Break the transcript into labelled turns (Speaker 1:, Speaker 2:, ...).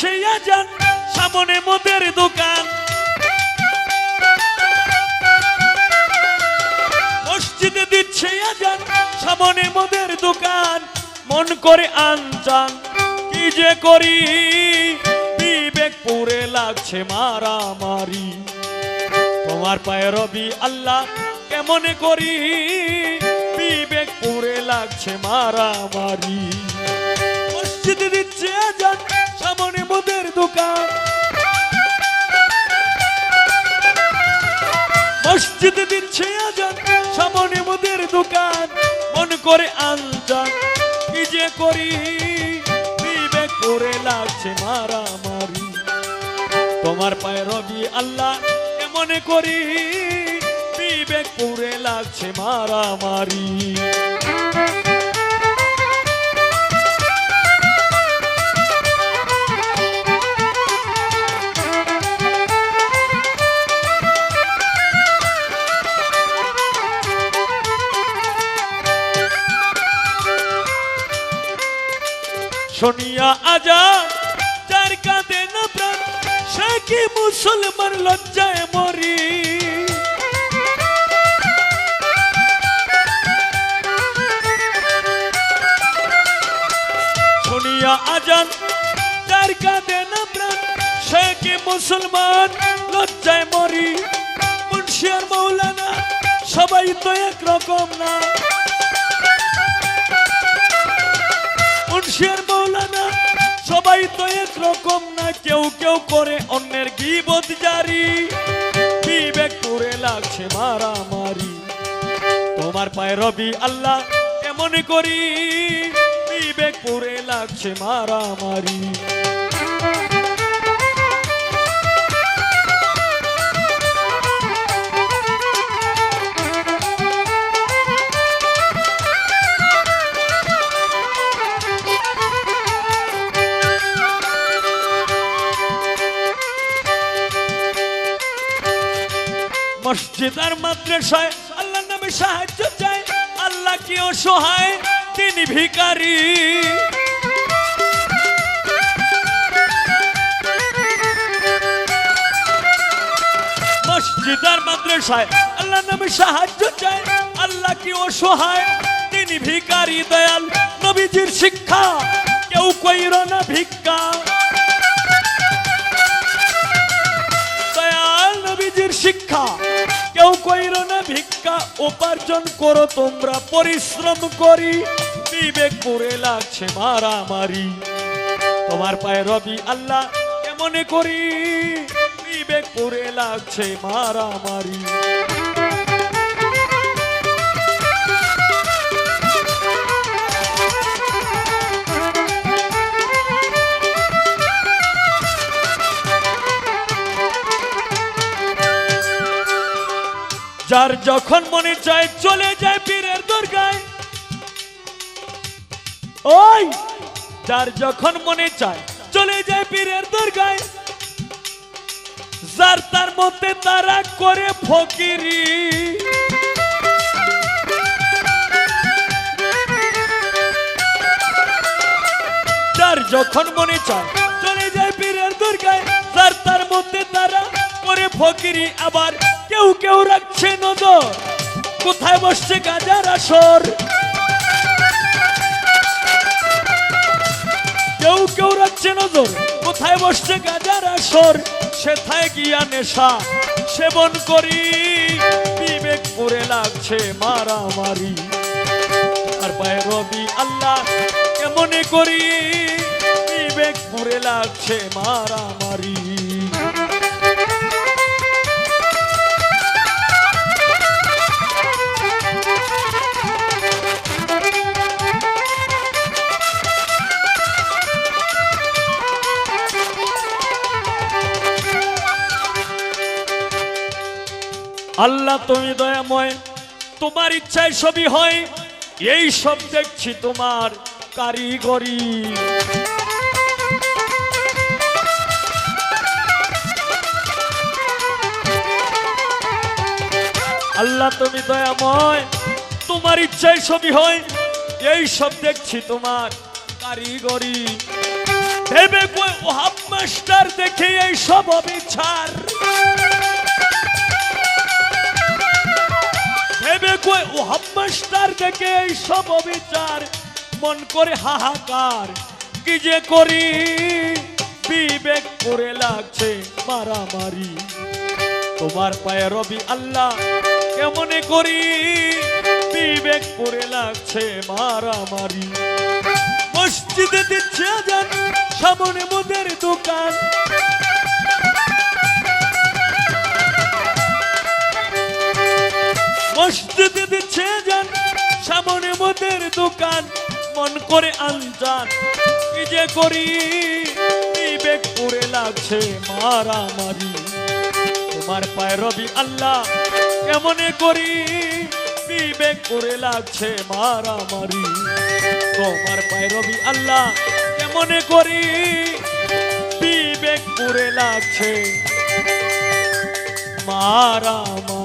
Speaker 1: দিচ্ছে আজান, সামনে মদের দোকান। মসজিদে দিচ্ছে আজান, সামনে মদের দোকান। মন করে আনজান, কি যে করি, বিবেক পুরে লাগছে মারামারি। তোমার পায়ে রবি আল্লাহ কেমন করি, বিবেক পুরে লাগছে মারামারি। মসজিদে দিচ্ছে আজান, সামনে মদের দোকান। মসজিদে দিচ্ছে আজান, সামনে মদের দোকান। মন করে আনজান, কি যে করি, বিবেক পুরে লাগছে মারামারি। তোমার পায়ে রবি আল্লাহ কেমন করি, বিবেক পুরে লাগছে মারামারি। শুনিয়া আজান যার কাঁদে না প্রাণ, সে কি মুসলমান লজ্জায় মরি। শুনিয়া আজান যার কাঁদে না প্রাণ, সে কি মুসলমান লজ্জায় মরি। মুন্সি আর মৌলানা সবাই তো একরকম না। মুন্সি আর মৌলানা সবাই তো একরকম না। কেউ কেউ করে অন্যের গীবত জারি, বিবেক পুরে লাগছে মারামারি। তোমার পায়ে রবি আল্লাহ কেমন করি, বিবেক পুরে লাগছে মারামারি। মসজিদ আর মাদ্রাসায় আল্লাহর নামে সাহায্য চায়, আল্লাহ কি অসহায়, তিনি ভিখারি। মসজিদ আর মাদ্রাসায় আল্লাহর নামে সাহায্য চায়, আল্লাহ কি অসহায়, তিনি ভিখারি। দয়াল নবীজির শিক্ষা কেউ কইর না ভিক্ষা। দয়াল নবীজির শিক্ষা কেউ কইর না ভিক্ষা। উপার্জন করো তোমরা পরিশ্রম করি, বিবেক পুরে লাগছে মারামারি। তোমার পায়ে রবি আল্লাহ কেমন করি, বিবেক পুরে লাগছে মারামারি। যার যখন মনে চায় চলে যায় পীরের দরগায়। ওই যার যখন মনে চায় চলে যায় পীরের দরগায়। যার তার মতে তারা করে ফকিরি। যার যখন মনে চায় চলে যায় পীরের দরগায়। যার তার মতে তারা করে ফকিরি। আবার কেউ কেউ রাখছে নজর, কোথায় বসছে গাজার আসর। কেউ কেউ রাখছে নজর, কোথায় বসছে গাজার আসর। সেথায় গিয়া নেশা সেবন করি, বিবেক পুরে লাগছে মারামারি। আর পায়ে রবি আল্লাহ কেমনে করি, বিবেক পুরে লাগছে মারামারি। আল্লাহ তুমি দয়াময়, তোমার ইচ্ছায় সবই হয়। এই সব দেখছি তোমার কারিগরি। আল্লাহ তুমি দয়াময়, তোমার ইচ্ছায় সবই হয়। এই সব দেখছি তোমার কারিগরি। ভেবে কই ওহাব মাস্টার দেখে এই সব অবিচার, ভেবে কই ওহাব মাস্টার দেখে এই সব অবিচার, মন করে হাহাকার কি যে করি, বিবেক করে লাগছে মারামারি। তোমার পায়ে রবি আল্লাহ কেমনে করি, বিবেক করে লাগছে মারামারি। মসজিদে দিচ্ছে আজান, সামনে মুদের দোকান, মসজিদে দিচ্ছে আজান, সামনে মুদের দোকান, মন করে আনজান কি যে করি, বিবেক করে লাগছে মারামারি। তোমার পায়ে রবি আল্লাহ কেমনে করি, বিবেক করে লাগছে মারামারি। তোমার পায়ে রবি আল্লাহ কেমনে করি, বিবেক করে লাগছে মারামারি।